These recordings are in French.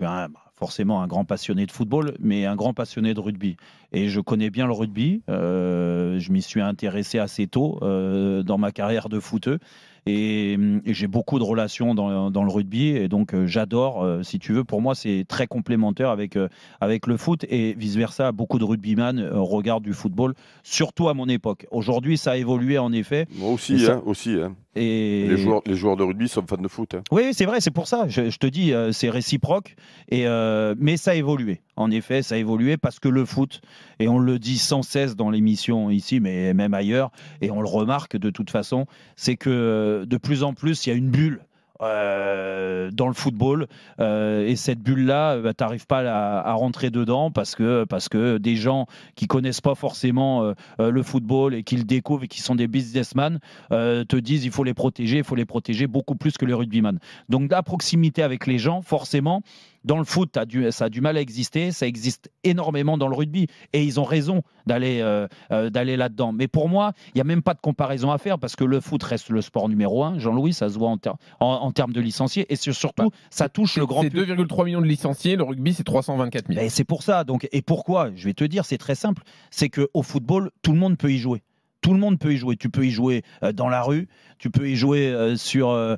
suis forcément un grand passionné de football, mais un grand passionné de rugby. Et je connais bien le rugby. Je m'y suis intéressé assez tôt dans ma carrière de footeux. Et j'ai beaucoup de relations dans le rugby. Et donc, j'adore, si tu veux. Pour moi, c'est très complémentaire avec le foot. Et vice-versa, beaucoup de rugbyman regardent du football, surtout à mon époque. Aujourd'hui, ça a évolué, en effet. Moi aussi, hein. Et les joueurs de rugby sont fans de foot. Hein. Oui, c'est vrai, c'est pour ça. Je te dis, c'est réciproque. Mais ça a évolué. En effet, ça a évolué parce que le foot, et on le dit sans cesse dans l'émission ici, mais même ailleurs, et on le remarque de toute façon, c'est que de plus en plus, il y a une bulle dans le football, et cette bulle-là, tu n'arrives pas à rentrer dedans parce que des gens qui connaissent pas forcément le football et qui le découvrent et qui sont des businessmen te disent il faut les protéger beaucoup plus que les rugbyman. Donc la proximité avec les gens, forcément, dans le foot, ça a du mal à exister. Ça existe énormément dans le rugby. Et ils ont raison d'aller là-dedans. Mais pour moi, il n'y a même pas de comparaison à faire parce que le foot reste le sport numéro 1. Jean-Louis, ça se voit en termes de licenciés. Et surtout, ça touche le grand public. C'est 2,3 millions de licenciés. Le rugby, c'est 324 000. Et c'est pour ça. Donc, et pourquoi? Je vais te dire, c'est très simple. C'est qu'au football, tout le monde peut y jouer. Tout le monde peut y jouer. Tu peux y jouer dans la rue, tu peux y jouer sur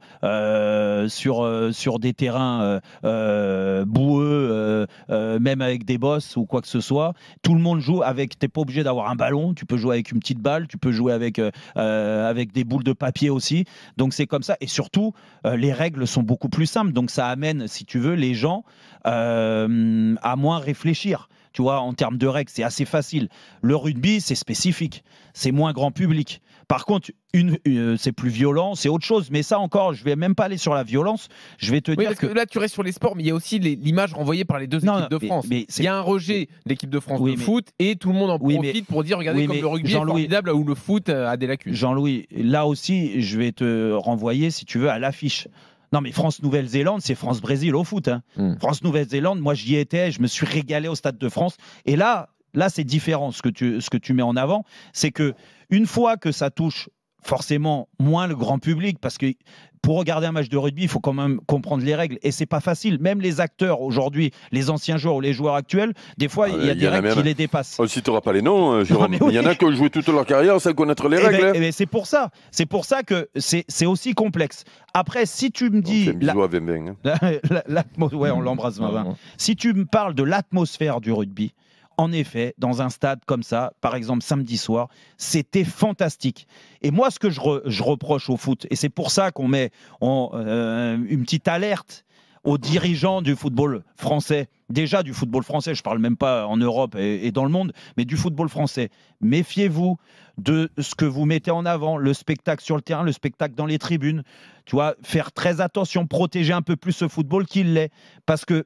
des terrains boueux, même avec des bosses ou quoi que ce soit. Tout le monde joue avec. T'es pas obligé d'avoir un ballon. Tu peux jouer avec une petite balle. Tu peux jouer avec des boules de papier aussi. Donc c'est comme ça. Et surtout, les règles sont beaucoup plus simples. Donc ça amène, si tu veux, les gens à moins réfléchir. Tu vois, en termes de règles, c'est assez facile. Le rugby, c'est spécifique. C'est moins grand public. Par contre, c'est plus violent, c'est autre chose. Mais ça encore, je ne vais même pas aller sur la violence. Je vais te dire parce que là, tu restes sur les sports, mais il y a aussi l'image renvoyée par les deux équipes de France. Il y a un rejet de l'équipe de France de foot et tout le monde en profite pour dire regardez comme le rugby est formidable là où le foot a des lacunes. Jean-Louis, là aussi, je vais te renvoyer, si tu veux, à l'affiche. Non, mais France-Nouvelle-Zélande, c'est France-Brésil au foot. Hein. France-Nouvelle-Zélande, moi, j'y étais, je me suis régalé au Stade de France. Et là c'est différent. Ce que tu mets en avant, c'est que une fois que ça touche forcément moins le grand public, parce que pour regarder un match de rugby, il faut quand même comprendre les règles. Et c'est pas facile. Même les acteurs aujourd'hui, les anciens joueurs ou les joueurs actuels, des fois, il y a des règles qui les dépassent. On ne citera pas les noms, Jérôme. Il y en a qui ont joué toute leur carrière sans connaître les règles. C'est pour ça. C'est pour ça que c'est aussi complexe. Après, si tu me dis... Ouais, on l'embrasse, Mavin. Si tu me parles de l'atmosphère du rugby, en effet, dans un stade comme ça, par exemple samedi soir, c'était fantastique. Et moi, ce que je reproche au foot, et c'est pour ça qu'on met une petite alerte aux dirigeants du football français, déjà du football français, je ne parle même pas en Europe et dans le monde, mais du football français. Méfiez-vous de ce que vous mettez en avant, le spectacle sur le terrain, le spectacle dans les tribunes. Tu vois, faire très attention, protéger un peu plus ce football qu'il l'est, parce que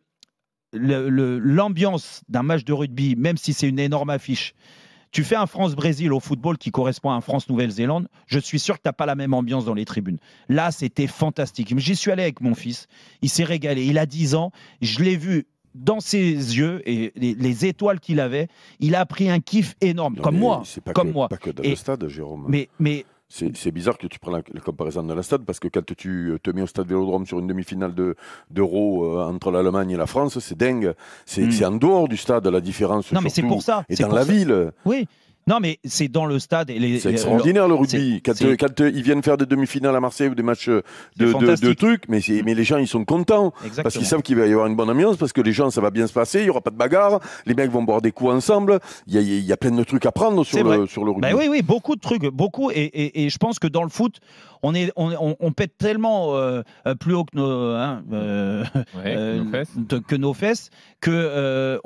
l'ambiance d'un match de rugby, même si c'est une énorme affiche, tu fais un France-Brésil au football qui correspond à un France-Nouvelle-Zélande, je suis sûr que tu n'as pas la même ambiance dans les tribunes. Là, c'était fantastique. J'y suis allé avec mon fils, il s'est régalé. Il a 10 ans, je l'ai vu dans ses yeux et les étoiles qu'il avait, il a pris un kiff énorme, comme moi. C'est pas que dans le stade, Jérôme. Mais c'est bizarre que tu prennes la comparaison de la stade, parce que quand tu te mets au stade Vélodrome sur une demi-finale d'Euro entre l'Allemagne et la France, c'est dingue. C'est en dehors du stade la différence. Non, mais c'est pour ça. Et dans la ville. Oui. Non, mais c'est dans le stade. C'est extraordinaire le rugby. Quand ils viennent faire des demi-finales à Marseille ou des matchs de trucs, mais les gens ils sont contents. Exactement. Parce qu'ils savent qu'il va y avoir une bonne ambiance, parce que les gens ça va bien se passer, il n'y aura pas de bagarre, les mecs vont boire des coups ensemble. Il y a plein de trucs à prendre sur le rugby. Ben oui, beaucoup de trucs, beaucoup. Et je pense que dans le foot, on pète tellement plus haut que nos fesses qu'on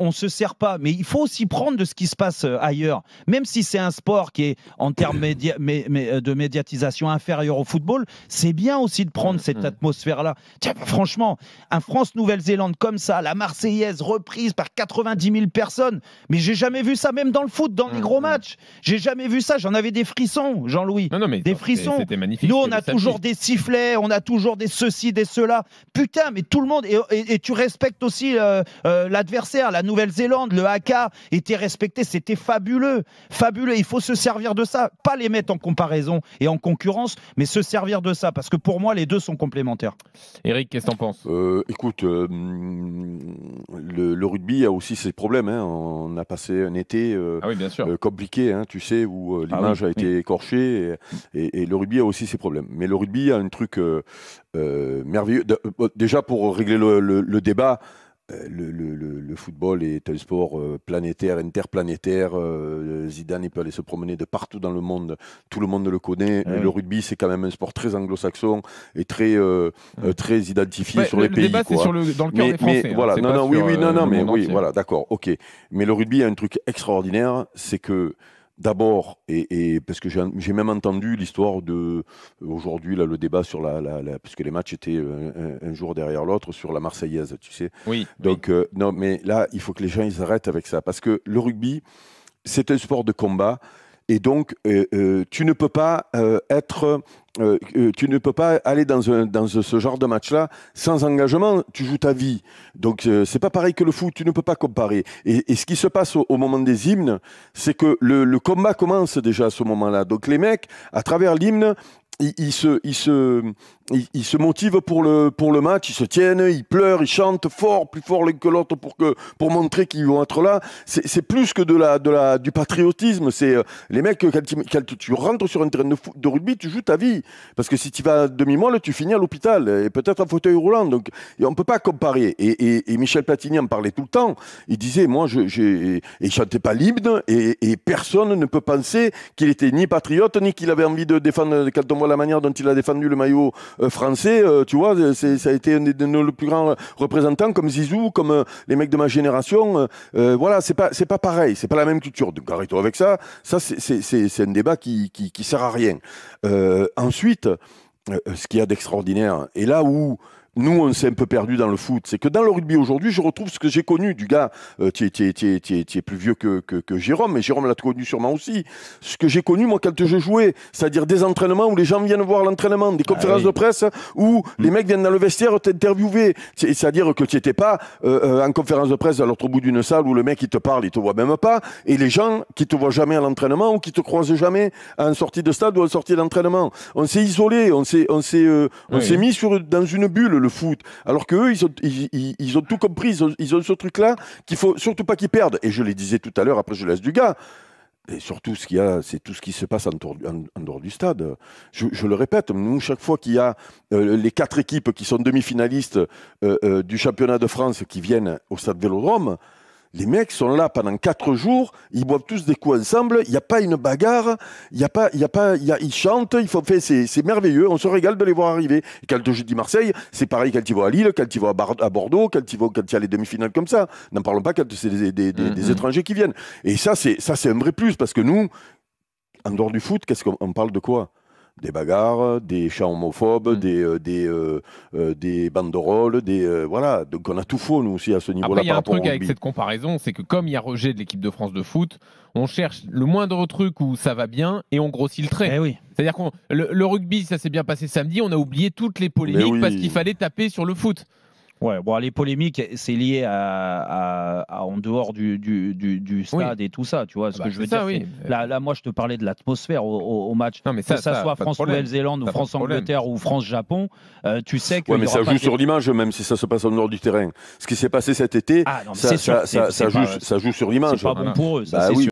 ne se sert pas. Mais il faut aussi prendre de ce qui se passe ailleurs. Même si c'est un sport qui est en termes de médiatisation inférieur au football, c'est bien aussi de prendre cette atmosphère-là. Tiens, franchement, un France-Nouvelle-Zélande comme ça, la Marseillaise reprise par 90 000 personnes, mais j'ai jamais vu ça, même dans le foot, dans les gros matchs. J'ai jamais vu ça, j'en avais des frissons, Jean-Louis. Des frissons. C'était magnifique. Nous, on a toujours des sifflets, on a toujours des ceci, des cela. Putain, mais tout le monde, et tu respectes aussi l'adversaire, la Nouvelle-Zélande, le haka était respecté, c'était fabuleux. Fabuleux, il faut se servir de ça, pas les mettre en comparaison et en concurrence, mais se servir de ça, parce que pour moi, les deux sont complémentaires. Eric, qu'est-ce que t'en penses ? Écoute, le rugby a aussi ses problèmes. Hein. On a passé un été compliqué, hein, tu sais, où l'image a été écorchée. Et le rugby a aussi ses problèmes. Mais le rugby a un truc merveilleux. Déjà, pour régler le débat, le football est un sport planétaire, interplanétaire. Zidane, il peut aller se promener de partout dans le monde. Tout le monde le connaît. Le rugby, c'est quand même un sport très anglo-saxon et très identifié sur les pays. Le débat, c'est dans le cœur des Français. Mais voilà, voilà, d'accord, ok. Mais le rugby a un truc extraordinaire, c'est que d'abord, et parce que j'ai même entendu l'histoire de aujourd'hui là le débat sur puisque les matchs étaient un jour derrière l'autre sur la Marseillaise, tu sais. Oui. Donc non, mais là il faut que les gens ils arrêtent avec ça parce que le rugby c'est un sport de combat et donc tu ne peux pas tu ne peux pas aller dans ce genre de match-là sans engagement, tu joues ta vie. Donc, c'est pas pareil que le foot, tu ne peux pas comparer. Et ce qui se passe au moment des hymnes, c'est que le combat commence déjà à ce moment-là. Donc, les mecs, à travers l'hymne, ils se motivent pour le match, ils se tiennent, ils pleurent, ils chantent fort, plus fort l'un que l'autre pour montrer qu'ils vont être là. C'est plus que du patriotisme. C'est les mecs, quand tu rentres sur un terrain de rugby, tu joues ta vie. Parce que si tu vas à demi-molle, tu finis à l'hôpital et peut-être en fauteuil roulant. Donc on ne peut pas comparer. Et Michel Platini en parlait tout le temps. Il disait, moi, il ne chantait pas l'hymne et personne ne peut penser qu'il était ni patriote, ni qu'il avait envie de défendre, quand on voit la manière dont il a défendu le maillot français, tu vois, ça a été un de nos plus grands représentants, comme Zizou, comme les mecs de ma génération. Voilà, c'est pas pareil, c'est pas la même culture. Donc arrête-toi avec ça. Ça, c'est un débat qui sert à rien. Ensuite, ce qu'il y a d'extraordinaire, et là où nous, on s'est un peu perdu dans le foot. C'est que dans le rugby aujourd'hui, je retrouve ce que j'ai connu du gars. Tu es plus vieux que Jérôme, mais Jérôme l'a connu sûrement aussi. Ce que j'ai connu, moi, quand je jouais, c'est-à-dire des entraînements où les gens viennent voir l'entraînement, des conférences de presse où les mecs viennent dans le vestiaire t'interviewer. C'est-à-dire que tu n'étais pas en conférence de presse à l'autre bout d'une salle où le mec, il te parle, il te voit même pas. Et les gens qui te voient jamais à l'entraînement ou qui te croisent jamais en sortie de stade ou en sortie d'entraînement. On s'est isolé, on s'est mis dans une bulle, le foot. Alors qu'eux, ils ont tout compris. Ils ont ce truc-là qu'il faut surtout pas qu'ils perdent. Et je les disais tout à l'heure, après je laisse du gars. Et surtout, ce qu'il y a, c'est tout ce qui se passe en dehors du stade. Je le répète, nous, chaque fois qu'il y a les 4 équipes qui sont demi-finalistes du championnat de France qui viennent au stade Vélodrome, les mecs sont là pendant 4 jours, ils boivent tous des coups ensemble, il n'y a pas une bagarre, ils chantent, c'est merveilleux, on se régale de les voir arriver. Et quand je dis Marseille, c'est pareil quand ils vont à Lille, quand ils vont à Bordeaux, quand il y a les demi-finales comme ça. N'en parlons pas quand c'est des étrangers qui viennent. Et ça, c'est un vrai plus, parce que nous, en dehors du foot, qu'est-ce qu'on parle de quoi ? Des bagarres, des chants homophobes, des banderoles, voilà. Donc on a tout faux, nous aussi, à ce niveau-là. Après, il y a un truc avec cette comparaison, c'est que comme il y a rejet de l'équipe de France de foot, on cherche le moindre truc où ça va bien et on grossit le trait. Oui. C'est-à-dire que le rugby, ça s'est bien passé samedi, on a oublié toutes les polémiques parce qu'il fallait taper sur le foot. Ouais, bon, les polémiques, c'est lié à en dehors du stade et tout ça, tu vois. Ce que je veux dire, là, moi, je te parlais de l'atmosphère au match. Non, mais que ça soit France-Nouvelle-Zélande ou France-Angleterre ou France-Japon, tu sais que. Ouais, mais ça joue sur l'image, même si ça se passe en dehors du terrain. Ce qui s'est passé cet été, ça joue sur l'image. C'est pas bon pour eux, ça, c'est sûr.